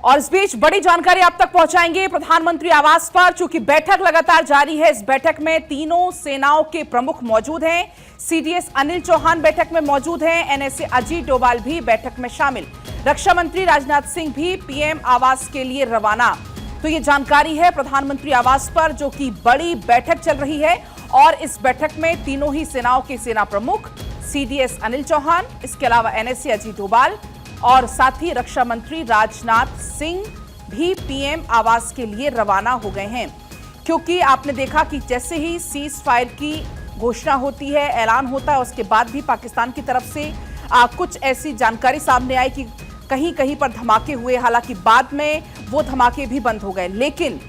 और इस बीच बड़ी जानकारी आप तक पहुंचाएंगे प्रधानमंत्री आवास पर। चूंकि बैठक लगातार जारी है, इस बैठक में तीनों सेनाओं के प्रमुख मौजूद हैं। सीडीएस अनिल चौहान बैठक में मौजूद हैं। एनएसए अजीत डोभाल भी बैठक में शामिल। रक्षा मंत्री राजनाथ सिंह भी पीएम आवास के लिए रवाना। तो ये जानकारी है प्रधानमंत्री आवास पर, जो कि बड़ी बैठक चल रही है। और इस बैठक में तीनों ही सेनाओं के सेना प्रमुख, सीडीएस अनिल चौहान, इसके अलावा एनएसए अजीत डोभाल और साथ ही रक्षा मंत्री राजनाथ सिंह भी पीएम आवास के लिए रवाना हो गए हैं। क्योंकि आपने देखा कि जैसे ही सीज फायर की घोषणा होती है, ऐलान होता है, उसके बाद भी पाकिस्तान की तरफ से कुछ ऐसी जानकारी सामने आई कि कहीं कहीं पर धमाके हुए। हालांकि बाद में वो धमाके भी बंद हो गए। लेकिन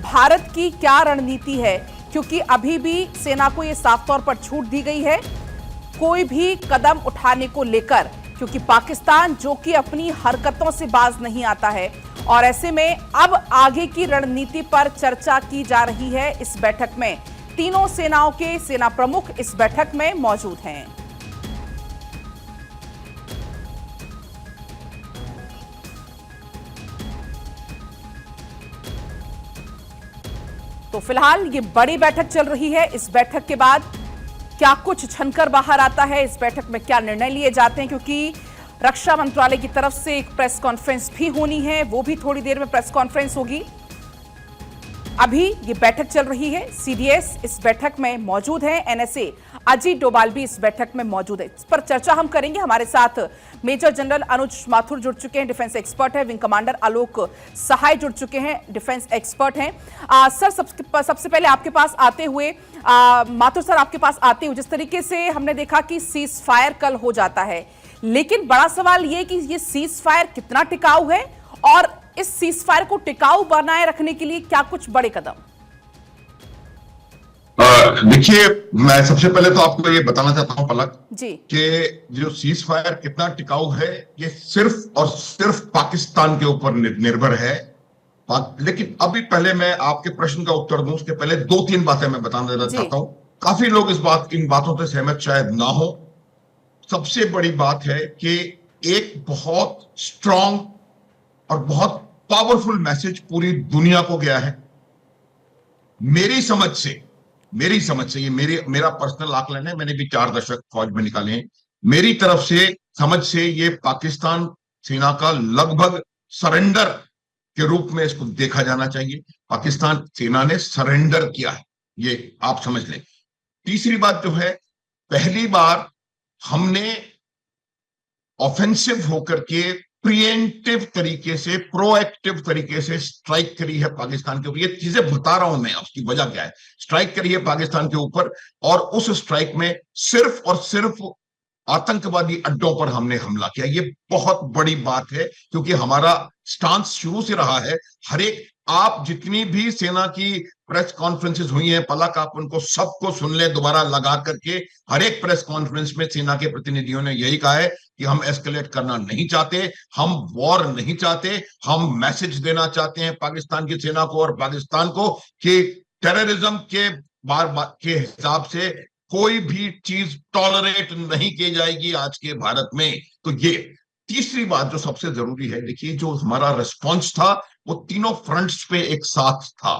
भारत की क्या रणनीति है, क्योंकि अभी भी सेना को यह साफ तौर पर छूट दी गई है कोई भी कदम उठाने को लेकर, क्योंकि पाकिस्तान जो कि अपनी हरकतों से बाज नहीं आता है। और ऐसे में अब आगे की रणनीति पर चर्चा की जा रही है इस बैठक में। तीनों सेनाओं के सेना प्रमुख इस बैठक में मौजूद हैं। तो फिलहाल ये बड़ी बैठक चल रही है। इस बैठक के बाद क्या कुछ छनकर बाहर आता है, इस बैठक में क्या निर्णय लिए जाते हैं, क्योंकि रक्षा मंत्रालय की तरफ से एक प्रेस कॉन्फ्रेंस भी होनी है, वो भी थोड़ी देर में प्रेस कॉन्फ्रेंस होगी। अभी ये बैठक चल रही है। सीडीएस इस बैठक में मौजूद है, एनएसए अजीत डोभाल भी इस बैठक में मौजूद है। इस पर चर्चा हम करेंगे। हमारे साथ मेजर जनरल अनुज माथुर जुड़ चुके हैं, डिफेंस एक्सपर्ट है। विंग कमांडर आलोक सहाय जुड़ चुके हैं, डिफेंस एक्सपर्ट हैं। सर, सबसे पहले आपके पास आते हुए, माथुर सर आपके पास आते हुए, जिस तरीके से हमने देखा कि सीज फायर कल हो जाता है, लेकिन बड़ा सवाल ये कि ये सीज फायर कितना टिकाऊ है और इस सीज फायर को टिकाऊ बनाए रखने के लिए क्या कुछ बड़े कदम? देखिए, मैं सबसे पहले तो आपको ये बताना चाहता हूं पलक जी कि जो सीज फायर कितना टिकाऊ है, ये सिर्फ और सिर्फ पाकिस्तान के ऊपर निर्भर है। लेकिन अभी पहले मैं आपके प्रश्न का उत्तर दूं, उसके पहले दो तीन बातें मैं बताना देना चाहता हूं। काफी लोग इन बातों से सहमत शायद ना हो। सबसे बड़ी बात है कि एक बहुत स्ट्रांग और बहुत पावरफुल मैसेज पूरी दुनिया को गया है। मेरी समझ से ये मेरा पर्सनल आकलन है, मैंने भी 4 दशक फौज में निकाले हैं। मेरी तरफ से समझ से ये पाकिस्तान सेना का लगभग सरेंडर के रूप में इसको देखा जाना चाहिए। पाकिस्तान सेना ने सरेंडर किया है, ये आप समझ लें। तीसरी बात जो है, पहली बार हमने ऑफेंसिव होकर के प्रिएंटिव तरीके से, प्रोएक्टिव तरीके से स्ट्राइक करी है पाकिस्तान के ऊपर। ये चीजें बता रहा हूं मैं, उसकी वजह क्या है। स्ट्राइक करी है पाकिस्तान के ऊपर और उस स्ट्राइक में सिर्फ और सिर्फ आतंकवादी अड्डों पर हमने हमला किया। ये बहुत बड़ी बात है, क्योंकि हमारा स्टांस शुरू से रहा है। हर एक, आप जितनी भी सेना की प्रेस कॉन्फ्रेंसेस हुई हैं पलक, आप उनको सबको सुन ले दोबारा लगा करके। हर एक प्रेस कॉन्फ्रेंस में सेना के प्रतिनिधियों ने यही कहा है कि हम एस्केलेट करना नहीं चाहते, हम वॉर नहीं चाहते, हम मैसेज देना चाहते हैं पाकिस्तान की सेना को और पाकिस्तान को कि टेररिज्म के के हिसाब से कोई भी चीज टॉलरेट नहीं की जाएगी आज के भारत में। तो ये तीसरी बात जो सबसे जरूरी है, देखिए, जो हमारा रिस्पॉन्स था वो तीनों फ्रंट्स पे एक साथ था।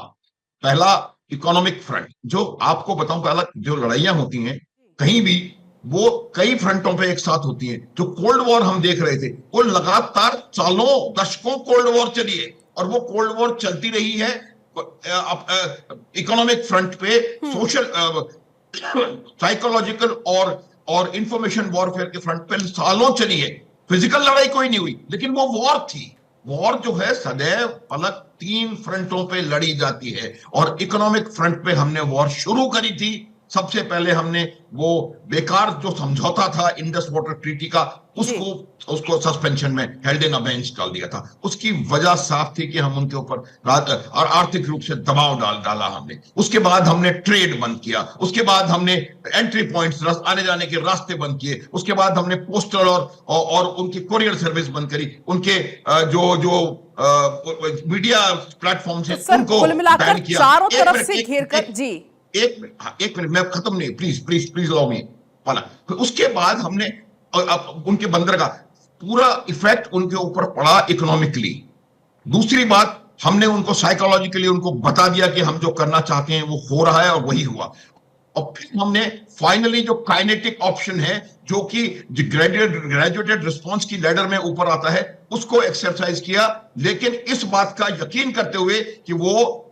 पहला इकोनॉमिक फ्रंट, जो आपको बताऊं, पहला जो लड़ाइयां होती हैं कहीं भी, वो कई फ्रंटों पे एक साथ होती हैं। जो कोल्ड वॉर हम देख रहे थे, वो लगातार सालों दशकों कोल्ड वॉर चली है और वो कोल्ड वॉर चलती रही है इकोनॉमिक फ्रंट पे, सोशल, साइकोलॉजिकल और इंफॉर्मेशन वॉरफेयर के फ्रंट पे सालों चली है। फिजिकल लड़ाई कोई नहीं हुई, लेकिन वो वॉर थी। वॉर जो है सदैव पलक 3 फ्रंटों पे लड़ी जाती है और इकोनॉमिक फ्रंट पे हमने वॉर शुरू करी थी। सबसे पहले हमने वो बेकार जो समझौता था इंडस वाटर ट्रीटी का, उसको सस्पेंशन में, हेल्ड इन अबेंस डाल दिया था। उसकी वजह साफ थी कि हम उनके ऊपर और आर्थिक रूप से दबाव डाला हमने। उसके बाद हमने ट्रेड बंद किया, उसके बाद हमने एंट्री पॉइंट्स, आने जाने के रास्ते बंद किए, उसके बाद हमने पोस्टल और उनकी कुरियर सर्विस बंद करी, उनके मीडिया प्लेटफॉर्म से उनको बैन किया। चारों तरफ से घेरकर जी एक मिनट, मैं खत्म नहीं, प्लीज अलाउ मी पाला। फिर उसके बाद हमने उनके बंदरगाह, पूरा इफेक्ट उनके ऊपर पड़ा इकोनॉमिकली। दूसरी बात, हमने उनको साइकोलॉजिकली उनको बता दिया कि हम जो करना चाहते हैं वो हो रहा है, और वही हुआ। और फिर हमने फाइनली जो काइनेटिक ऑप्शन है, जो कि ग्रेजुएटेड रिस्पॉन्स की लैडर में ऊपर आता है, उसको एक्सरसाइज किया, लेकिन इस बात का यकीन करते हुए कि वो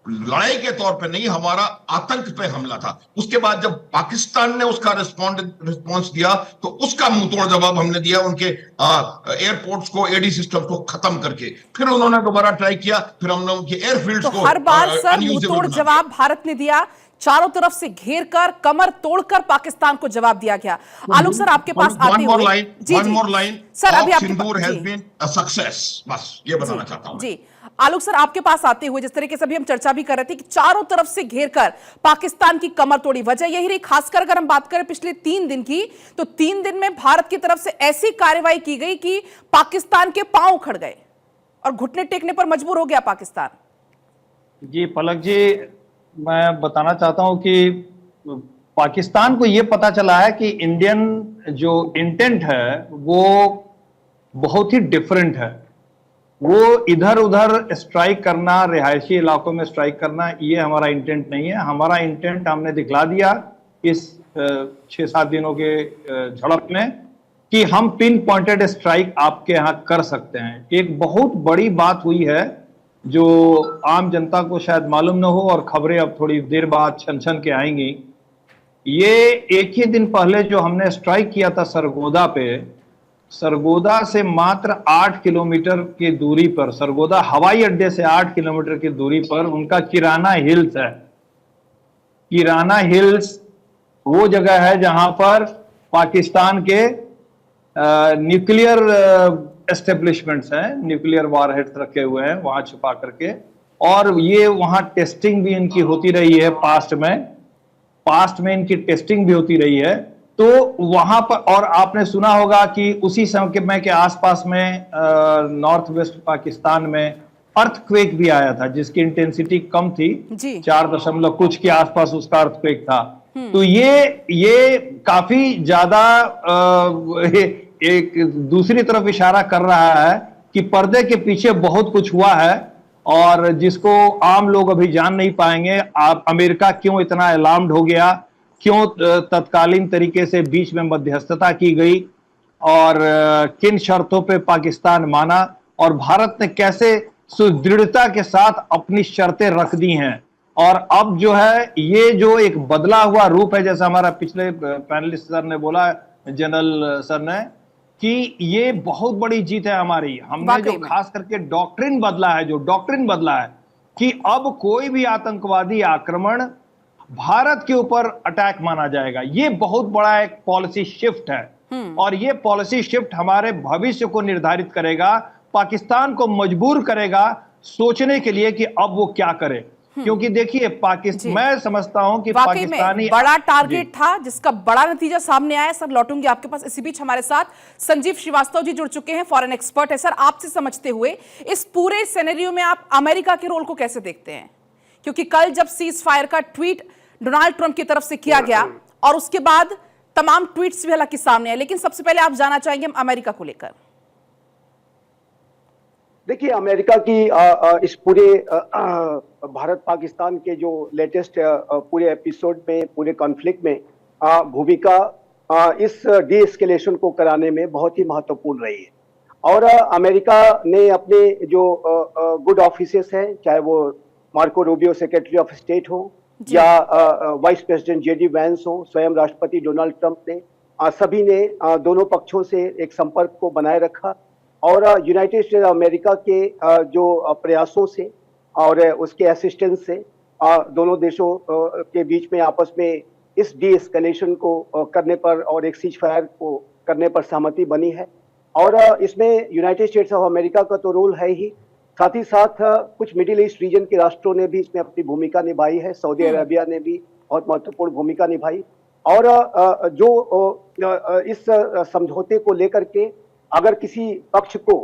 लड़ाई के तौर पे नहीं, हमारा आतंक पे हमला था। उसके बाद जब पाकिस्तान ने उसका रिस्पॉन्स दिया, तो उसका मुंहतोड़ जवाब हमने दिया, उनके एयरपोर्ट्स को, एडी सिस्टम को खत्म करके। फिर उन्होंने दोबारा ट्राई किया, फिर हमने उनके एयरफील्ड्स तो को हर बार सर अनयूजेबल मुंहतोड़ बना जवाब भारत ने दिया, चारों तरफ से घेर कर, कमर तोड़कर पाकिस्तान को जवाब दिया गया। आलोक सर आपके पास आते हुए वन मोर लाइन, सर अभी आपके सिंदूर हैज बीन अ सक्सेस, बस ये बताना चाहता हूं। जी आलोक सर आपके पास आते हुए, जिस तरीके से अभी हम चर्चा भी कर रहे थे कि चारों तरफ से घेर कर पाकिस्तान की कमर तोड़ी, वजह यही रही। खासकर अगर हम बात करें पिछले 3 दिन की, तो 3 दिन में भारत की तरफ से ऐसी कार्रवाई की गई कि पाकिस्तान के पांव उखड़ गए और घुटने टेकने पर मजबूर हो गया पाकिस्तान। जी पलक जी, मैं बताना चाहता हूं कि पाकिस्तान को यह पता चला है कि इंडियन जो इंटेंट है वो बहुत ही डिफरेंट है। वो इधर उधर स्ट्राइक करना, रिहायशी इलाकों में स्ट्राइक करना, ये हमारा इंटेंट नहीं है। हमारा इंटेंट हमने दिखला दिया इस 6-7 दिनों के झड़प में कि हम पिन पॉइंटेड स्ट्राइक आपके यहाँ कर सकते हैं। एक बहुत बड़ी बात हुई है जो आम जनता को शायद मालूम न हो, और खबरें अब थोड़ी देर बाद छन छन के आएंगी। ये एक ही दिन पहले जो हमने स्ट्राइक किया था सरगोदा पे, सरगोदा से मात्र 8 किलोमीटर की दूरी पर, सरगोदा हवाई अड्डे से 8 किलोमीटर की दूरी पर उनका किराना हिल्स है। किराना हिल्स वो जगह है जहां पर पाकिस्तान के न्यूक्लियर एस्टेब्लिशमेंट्स हैं, न्यूक्लियर वारहेड्स रखे हुए हैं वहां छुपा करके, और ये वहां टेस्टिंग भी इनकी होती रही है। पास्ट में इनकी टेस्टिंग भी होती रही है। तो वहां पर, और आपने सुना होगा कि उसी समय के आसपास में नॉर्थ वेस्ट पाकिस्तान में अर्थक्वेक भी आया था, जिसकी इंटेंसिटी कम थी, 4 कुछ के आसपास उसका अर्थक्वेक था। तो ये काफी ज्यादा एक दूसरी तरफ इशारा कर रहा है कि पर्दे के पीछे बहुत कुछ हुआ है, और जिसको आम लोग अभी जान नहीं पाएंगे। अमेरिका क्यों इतना अलार्म्ड हो गया, क्यों तत्कालीन तरीके से बीच में मध्यस्थता की गई, और किन शर्तों पे पाकिस्तान माना, और भारत ने कैसे सुदृढ़ता के साथ अपनी शर्तें रख दी हैं। और अब जो है ये जो एक बदला हुआ रूप है, जैसा हमारा पिछले पैनलिस्ट सर ने बोला, जनरल सर ने, कि ये बहुत बड़ी जीत है हमारी। हमने जो खास करके डॉक्ट्रिन बदला है कि अब कोई भी आतंकवादी आक्रमण भारत के ऊपर अटैक माना जाएगा। ये बहुत बड़ा एक पॉलिसी शिफ्ट है, और ये पॉलिसी शिफ्ट हमारे भविष्य को निर्धारित करेगा, पाकिस्तान को मजबूर करेगा सोचने के लिए कि अब वो क्या करे। क्योंकि देखिए मैं समझता हूं कि पाकिस्तानी बड़ा टारगेट था, जिसका बड़ा नतीजा सामने आया। सर लौटूंगी आपके पास। इसी बीच हमारे साथ संजीव श्रीवास्तव जी जुड़ चुके हैं, फॉरेन एक्सपर्ट है। सर आपसे समझते हुए इस पूरे सिनेरियो में आप अमेरिका के रोल को कैसे देखते हैं? क्योंकि कल जब सीज फायर का ट्वीट डोनाल्ड ट्रंप की तरफ से किया गया, और उसके बाद तमाम ट्वीट्स भी हालांकि सामने आए, लेकिन सबसे पहले आप जानना चाहेंगे अमेरिका को लेकर। देखिए, अमेरिका की इस पूरे भारत पाकिस्तान के जो लेटेस्ट पूरे एपिसोड में, पूरे कॉन्फ्लिक्ट में भूमिका इस डी एस्केलेशन को कराने में बहुत ही महत्वपूर्ण रही है। और अमेरिका ने अपने जो गुड ऑफिसर्स हैं, चाहे वो Marco Rubio secretary of state हो, या वाइस प्रेसिडेंट जेडी वैंस हो, स्वयं राष्ट्रपति डोनाल्ड ट्रंप ने, सभी ने दोनों पक्षों से एक संपर्क को बनाए रखा। और यूनाइटेड स्टेट्स अमेरिका के जो प्रयासों से और उसके असिस्टेंस से दोनों देशों के बीच में आपस में इस डी एस्केलेशन को करने पर और एक सीज फायर को करने पर सहमति बनी है। और इसमें यूनाइटेड स्टेट्स ऑफ अमेरिका का तो रोल है ही, साथ ही साथ कुछ मिडिल ईस्ट रीजन के राष्ट्रों ने भी इसमें अपनी भूमिका निभाई है। सऊदी अरेबिया ने भी बहुत महत्वपूर्ण भूमिका निभाई। और जो इस समझौते को लेकर के अगर किसी पक्ष को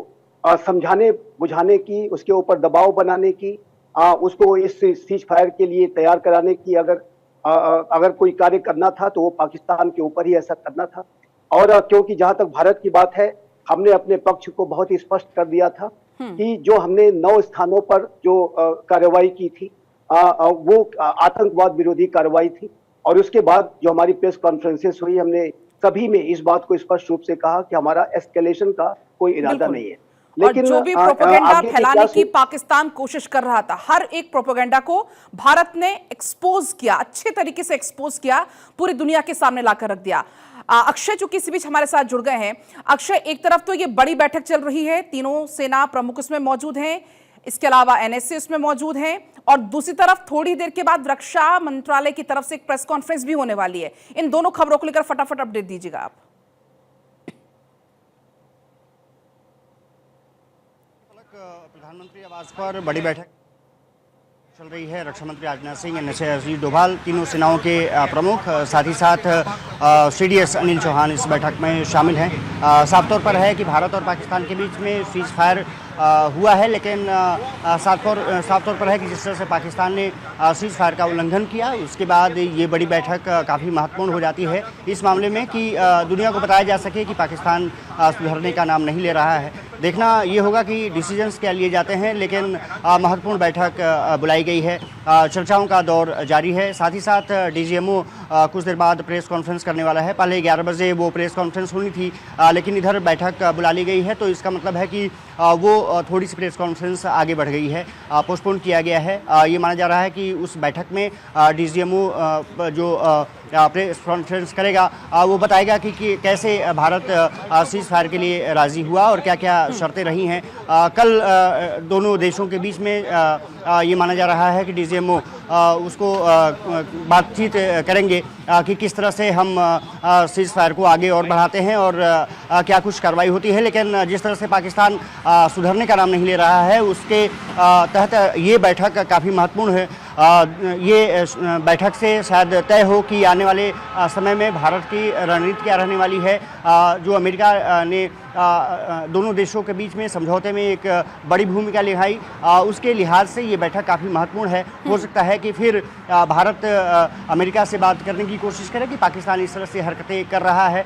समझाने बुझाने की, उसके ऊपर दबाव बनाने की, उसको इस सीज फायर के लिए तैयार कराने की अगर कोई कार्य करना था, तो वो पाकिस्तान के ऊपर ही ऐसा करना था। और क्योंकि जहां तक भारत की बात है, हमने अपने पक्ष को बहुत ही स्पष्ट कर दिया था कि जो हमने 9 स्थानों पर जो कार्रवाई की थी वो आतंकवाद विरोधी कार्रवाई थी। और उसके बाद जो हमारी प्रेस कॉन्फ्रेंसेस हुई, हमने सभी में इस बात को स्पष्ट रूप से कहा कि हमारा एस्केलेशन का कोई इरादा नहीं है। लेकिन जो भी प्रोपेगेंडा फैलाने की पाकिस्तान कोशिश कर रहा था, हर एक प्रोपेगेंडा को भारत ने एक्सपोज किया, अच्छे तरीके से एक्सपोज किया, पूरी दुनिया के सामने लाकर रख दिया। अक्षय चूंकि इसी बीच हमारे साथ जुड़ गए हैं। अक्षय, एक तरफ तो ये बड़ी बैठक चल रही है, तीनों सेना प्रमुख इसमें मौजूद हैं, इसके अलावा एनएसए इसमें मौजूद हैं, और दूसरी तरफ थोड़ी देर के बाद रक्षा मंत्रालय की तरफ से एक प्रेस कॉन्फ्रेंस भी होने वाली है। इन दोनों खबरों को लेकर फटाफट अपडेट दीजिएगा आप। प्रधानमंत्री आवास पर बड़ी बैठक चल रही है। रक्षा मंत्री राजनाथ सिंह, एनएसए अजीत डोभाल, तीनों सेनाओं के प्रमुख, साथ ही साथ सीडीएस अनिल चौहान इस बैठक में शामिल हैं। साफ तौर पर है कि भारत और पाकिस्तान के बीच में सीज फायर हुआ है, लेकिन साफ तौर पर है कि जिस तरह से पाकिस्तान ने सीज फायर का उल्लंघन किया, उसके बाद ये बड़ी बैठक काफ़ी महत्वपूर्ण हो जाती है इस मामले में कि दुनिया को बताया जा सके कि पाकिस्तान सुधरने का नाम नहीं ले रहा है। देखना ये होगा कि डिसीजंस क्या लिए जाते हैं, लेकिन महत्वपूर्ण बैठक बुलाई गई है। चर्चाओं का दौर जारी है। साथ ही साथ डीजीएमओ कुछ देर बाद प्रेस कॉन्फ्रेंस करने वाला है। पहले 11 बजे वो प्रेस कॉन्फ्रेंस होनी थी, लेकिन इधर बैठक बुला ली गई है, तो इसका मतलब है कि वो थोड़ी सी प्रेस कॉन्फ्रेंस आगे बढ़ गई है, पोस्टपोन किया गया है। ये माना जा रहा है कि उस बैठक में डीजीएमओ जो प्रेस कॉन्फ्रेंस करेगा वो बताएगा कि कैसे भारत सीज फायर के लिए राज़ी हुआ और क्या क्या शर्तें रही हैं। कल दोनों देशों के बीच में ये माना जा रहा है कि डीजीएमओ उसको बातचीत करेंगे कि किस तरह से हम सीज फायर को आगे और बढ़ाते हैं और क्या कुछ कार्रवाई होती है। लेकिन जिस तरह से पाकिस्तान सुधरने का नाम नहीं ले रहा है, उसके तहत ये बैठक काफ़ी महत्वपूर्ण है। ये बैठक से शायद तय हो कि आने वाले समय में भारत की रणनीति क्या रहने वाली है। जो अमेरिका ने दोनों देशों के बीच में समझौते में एक बड़ी भूमिका निभाई, उसके लिहाज से ये बैठक काफ़ी महत्वपूर्ण है। हो सकता है कि फिर भारत अमेरिका से बात करने की कोशिश करे कि पाकिस्तान इस तरह से हरकतें कर रहा है,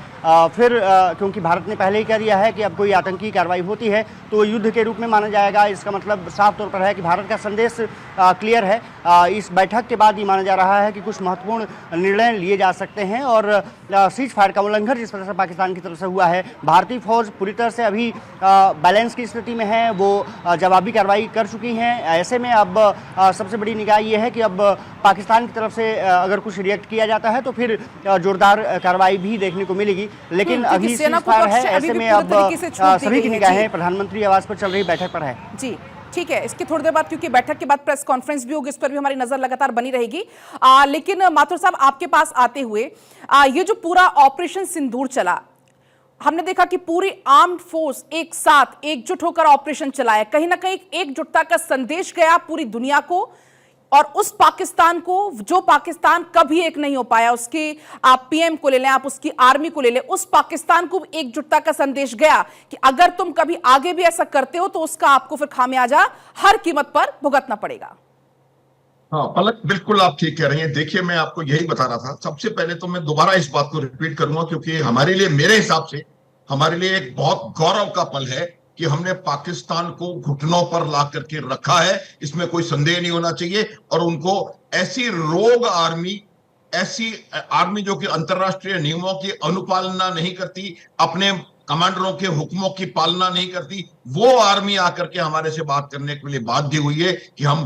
फिर क्योंकि भारत ने पहले ही कह दिया है कि अब कोई आतंकी कार्रवाई होती है तो युद्ध के रूप में माना जाएगा। इसका मतलब साफ तौर पर है कि भारत का संदेश क्लियर है। इस बैठक के बाद ये माना जा रहा है कि कुछ महत्वपूर्ण निर्णय लिए जा सकते हैं और सीज फायर का उल्लंघन जिस तरह से पाकिस्तान की तरफ से हुआ है, भारतीय फौज पूरी तरह से अभी बैलेंस की स्थिति में है, वो जवाबी कार्रवाई कर चुकी हैं। ऐसे में अब सबसे बड़ी निगाह ये है कि अब पाकिस्तान की तरफ से अगर कुछ रिएक्ट किया जाता है तो फिर जोरदार कार्रवाई भी देखने को मिलेगी। लेकिन अभी सीज फायर है, ऐसे में अब सभी की निगाहें प्रधानमंत्री आवास पर चल रही बैठक पर है। जी ठीक है, इसकी थोड़ी देर बाद, क्योंकि बैठक के बाद प्रेस कॉन्फ्रेंस भी होगी, इस पर भी हमारी नजर लगातार बनी रहेगी। लेकिन माथुर साहब, आपके पास आते हुए ये जो पूरा ऑपरेशन सिंदूर चला, हमने देखा कि पूरी आर्म्ड फोर्स एक साथ एकजुट होकर ऑपरेशन चलाया, कहीं ना कहीं एकजुटता का संदेश गया पूरी दुनिया को, और उस पाकिस्तान को जो पाकिस्तान कभी एक नहीं हो पाया, उसके आप पीएम को ले लें, आप उसकी आर्मी को ले लें, उस पाकिस्तान को एकजुटता का संदेश गया कि अगर तुम कभी आगे भी ऐसा करते हो तो उसका आपको फिर खामियाजा हर कीमत पर भुगतना पड़ेगा। हाँ पलक, बिल्कुल आप ठीक कह रही हैं। देखिए, मैं आपको यही बता रहा था। सबसे पहले तो मैं दोबारा इस बात को रिपीट करूंगा, क्योंकि हमारे लिए, मेरे हिसाब से हमारे लिए एक बहुत गौरव का पल है कि हमने पाकिस्तान को घुटनों पर ला करके रखा है। इसमें कोई संदेह नहीं होना चाहिए। और उनको ऐसी रोग आर्मी, ऐसी आर्मी जो कि अंतर्राष्ट्रीय नियमों की अनुपालना नहीं करती, अपने कमांडरों के हुक्मों की पालना नहीं करती, वो आर्मी आकर के हमारे से बात करने के लिए बाध्य हुई है कि हम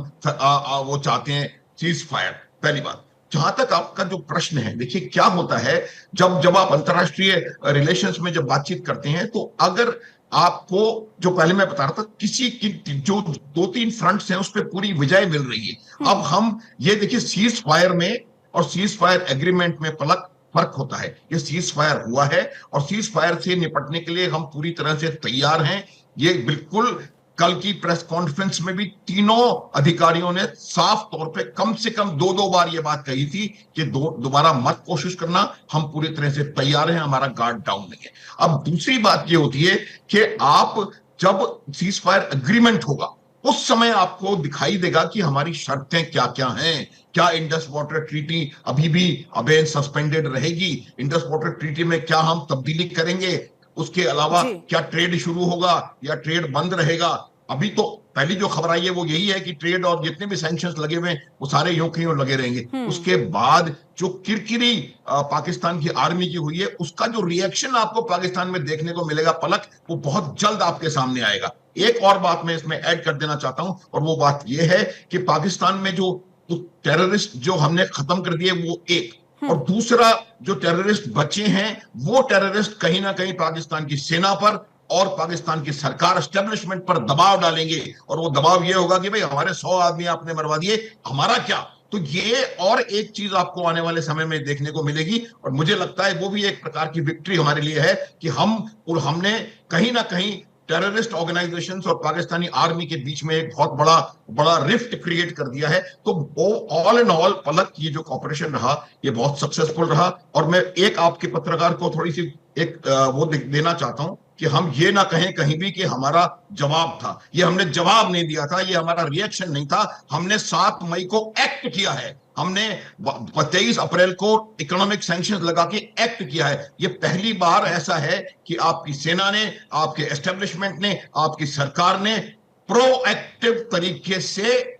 वो चाहते हैं सीज फायर। पहली बात। जहां तक आपका जो प्रश्न है, देखिए क्या होता है जब आप अंतर्राष्ट्रीय रिलेशंस में जब बातचीत करते हैं, तो अगर आपको, जो पहले मैं बता रहा था, किसी की जो 2-3 फ्रंट्स हैं उस पर पूरी विजय मिल रही है। अब हम ये देखिए, सीज फायर में और सीज फायर एग्रीमेंट में पलक फर्क होता है। ये सीज फायर हुआ है और सीज फायर से निपटने के लिए हम पूरी तरह से तैयार हैं। ये बिल्कुल कल की प्रेस कॉन्फ्रेंस में भी तीनों अधिकारियों ने साफ तौर पे कम से कम 2-2 बार ये बात कही थी कि दोबारा मत कोशिश करना, हम पूरी तरह से तैयार हैं, हमारा गार्ड डाउन नहीं है। अब दूसरी बात ये होती है कि आप जब सीज फायर एग्रीमेंट होगा उस समय आपको दिखाई देगा कि हमारी शर्तें क्या क्या हैं। क्या इंडस वाटर ट्रीटी अभी भी अबेन सस्पेंडेड रहेगी? इंडस वाटर ट्रीटी में क्या हम तब्दीली करेंगे? उसके अलावा क्या ट्रेड शुरू होगा या ट्रेड बंद रहेगा? अभी तो पहली जो खबर आई है वो यही है कि ट्रेड और जितने भी सैंक्शंस लगे हुए हैं वो सारे यूं कहीं और लगे रहेंगे। उसके बाद जो किरकिरी पाकिस्तान की आर्मी की हुई है, उसका जो रिएक्शन आपको पाकिस्तान में देखने को मिलेगा पलक, वो बहुत जल्द आपके सामने आएगा। एक और बात मैं इसमें ऐड कर देना चाहता हूं, और वो बात ये है कि पाकिस्तान में जो टेररिस्ट जो हमने खत्म कर दिए वो एक, और दूसरा जो टेररिस्ट बचे हैं वो टेररिस्ट कहीं ना कहीं पाकिस्तान की सेना पर और पाकिस्तान की सरकार एस्टेब्लिशमेंट पर दबाव डालेंगे, और वो दबाव ये होगा कि भाई हमारे 100 आदमी आपने मरवा दिए, हमारा क्या। तो ये और एक चीज आपको आने वाले समय में देखने को मिलेगी, और मुझे लगता है वो भी एक प्रकार की विक्ट्री हमारे लिए है कि हमने कहीं ना कहीं टेररिस्ट ऑर्गेनाइजेशंस और पाकिस्तानी आर्मी के बीच में एक बहुत बड़ा रिफ्ट क्रिएट कर दिया है। तो वो ऑल इन ऑल पलक, ये जो कॉपरेशन रहा ये बहुत सक्सेसफुल रहा। और मैं एक आपके पत्रकार को थोड़ी सी एक वो देना चाहता हूं कि हम ये ना कहें कहीं भी कि हमारा जवाब था, ये हमने जवाब नहीं दिया था, ये हमारा रिएक्शन नहीं था, हमने 7 मई को एक्ट किया है, हमने 23 अप्रैल को इकोनॉमिक सैंक्शंस लगा के एक्ट किया है। ये पहली बार ऐसा है कि आपकी सेना ने, आपके एस्टेब्लिशमेंट ने, आपकी सरकार ने प्रोएक्टिव तरीके से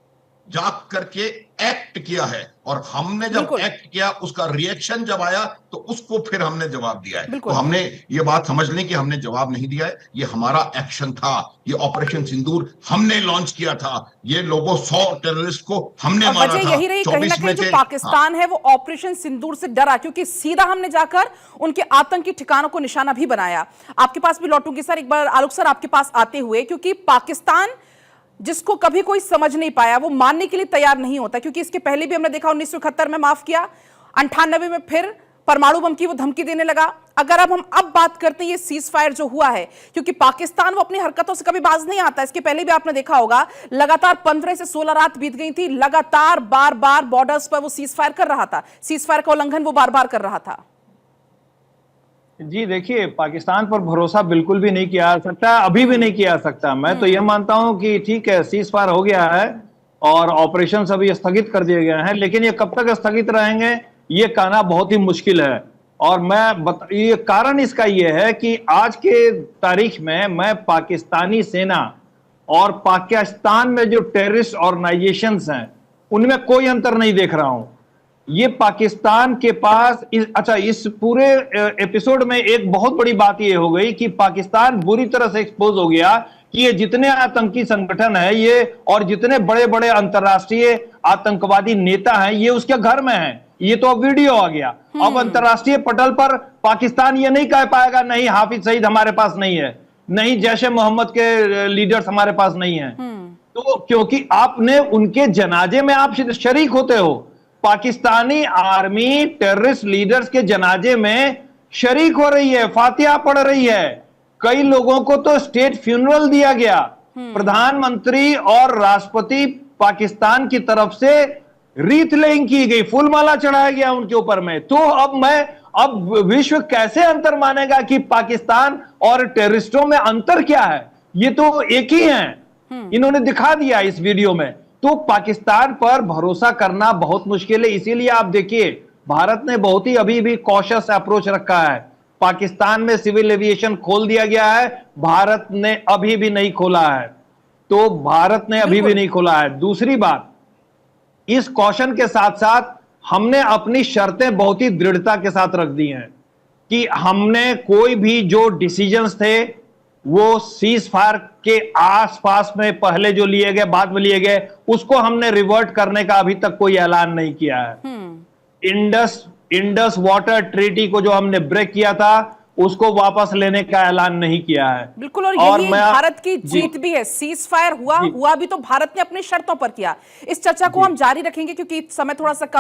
जाग करके एक्ट किया है, और हमने जब एक्ट किया उसका रिएक्शन जब आया तो उसको फिर हमने जवाब दिया है। तो हमने ये बात समझ लें कि हमने जवाब नहीं दिया है, ये हमारा एक्शन था। ये ऑपरेशन सिंदूर हमने लॉन्च किया था, ये लोगों 100 टेररिस्ट को हमने मारा था। यही रही कहीं ना कहीं जो पाकिस्तान है वो ऑपरेशन सिंदूर से डरा, क्योंकि सीधा हमने जाकर उनके आतंकी ठिकानों को निशाना भी बनाया। आपके पास भी लौटूंगी सर, एक बार आलोक सर आपके पास आते हुए, क्योंकि पाकिस्तान जिसको कभी कोई समझ नहीं पाया वो मानने के लिए तैयार नहीं होता, क्योंकि इसके पहले भी हमने देखा 1971 में माफ किया, 98 में फिर परमाणु बम की वो धमकी देने लगा। अगर अब हम बात करते हैं ये सीज फायर जो हुआ है, क्योंकि पाकिस्तान वो अपनी हरकतों से कभी बाज नहीं आता। इसके पहले भी आपने देखा होगा लगातार 15 से 16 रात बीत गई थी, लगातार बार बार बॉर्डर्स पर वो सीज फायर कर रहा था, सीज फायर का उल्लंघन वो बार बार कर रहा था। जी देखिए, पाकिस्तान पर भरोसा बिल्कुल भी नहीं किया जा सकता, अभी भी नहीं किया जा सकता। मैं तो यह मानता हूं कि ठीक है सीज फायर हो गया है और ऑपरेशन अभी स्थगित कर दिए गए हैं, लेकिन ये कब तक स्थगित रहेंगे ये कहना बहुत ही मुश्किल है। और ये कारण इसका ये है कि आज के तारीख में मैं पाकिस्तानी सेना और पाकिस्तान में जो टेररिस्ट ऑर्गेनाइजेशंस हैं उनमें कोई अंतर नहीं देख रहा हूं। ये पाकिस्तान के पास इस पूरे एपिसोड में एक बहुत बड़ी बात ये हो गई कि पाकिस्तान बुरी तरह से एक्सपोज हो गया कि ये जितने आतंकी संगठन है ये और जितने बड़े बड़े अंतरराष्ट्रीय आतंकवादी नेता हैं ये उसके घर में हैं। ये तो अब वीडियो आ गया। अब अंतरराष्ट्रीय पटल पर पाकिस्तान ये नहीं कह पाएगा नहीं हाफिज सईद हमारे पास नहीं है, नहीं जैशे मोहम्मद के लीडर्स हमारे पास नहीं है। तो क्योंकि आपने उनके जनाजे में आप शरीक होते हो, पाकिस्तानी आर्मी टेररिस्ट लीडर्स के जनाजे में शरीक हो रही है, फातिहा पढ़ रही है। कई लोगों को तो स्टेट फ्यूनरल दिया गया, प्रधानमंत्री और राष्ट्रपति पाकिस्तान की तरफ से रीत लेइंग की गई, फूलमाला चढ़ाया गया उनके ऊपर में। तो अब विश्व कैसे अंतर मानेगा कि पाकिस्तान और टेररिस्टों में अंतर क्या है? ये तो एक ही हैं, इन्होंने दिखा दिया इस वीडियो में। तो पाकिस्तान पर भरोसा करना बहुत मुश्किल है। इसीलिए आप देखिए भारत ने बहुत ही अभी भी कॉशियस अप्रोच रखा है। पाकिस्तान में सिविल एविएशन खोल दिया गया है, भारत ने अभी भी नहीं खोला है। तो भारत ने अभी भी नहीं खोला है। दूसरी बात, इस कॉशन के साथ साथ हमने अपनी शर्तें बहुत ही दृढ़ता के साथ रख दी हैं कि हमने कोई भी जो डिसीजंस थे वो सीज फायर के आसपास में पहले जो लिए गए बाद में लिए गए उसको हमने रिवर्ट करने का अभी तक कोई ऐलान नहीं किया है। इंडस वाटर ट्रीटी को जो हमने ब्रेक किया था उसको वापस लेने का ऐलान नहीं किया है। बिल्कुल, और यही भारत की जीत भी है। सीज फायर हुआ भी तो भारत ने अपनी शर्तों पर किया। इस चर्चा को हम जारी रखेंगे क्योंकि समय थोड़ा सा कम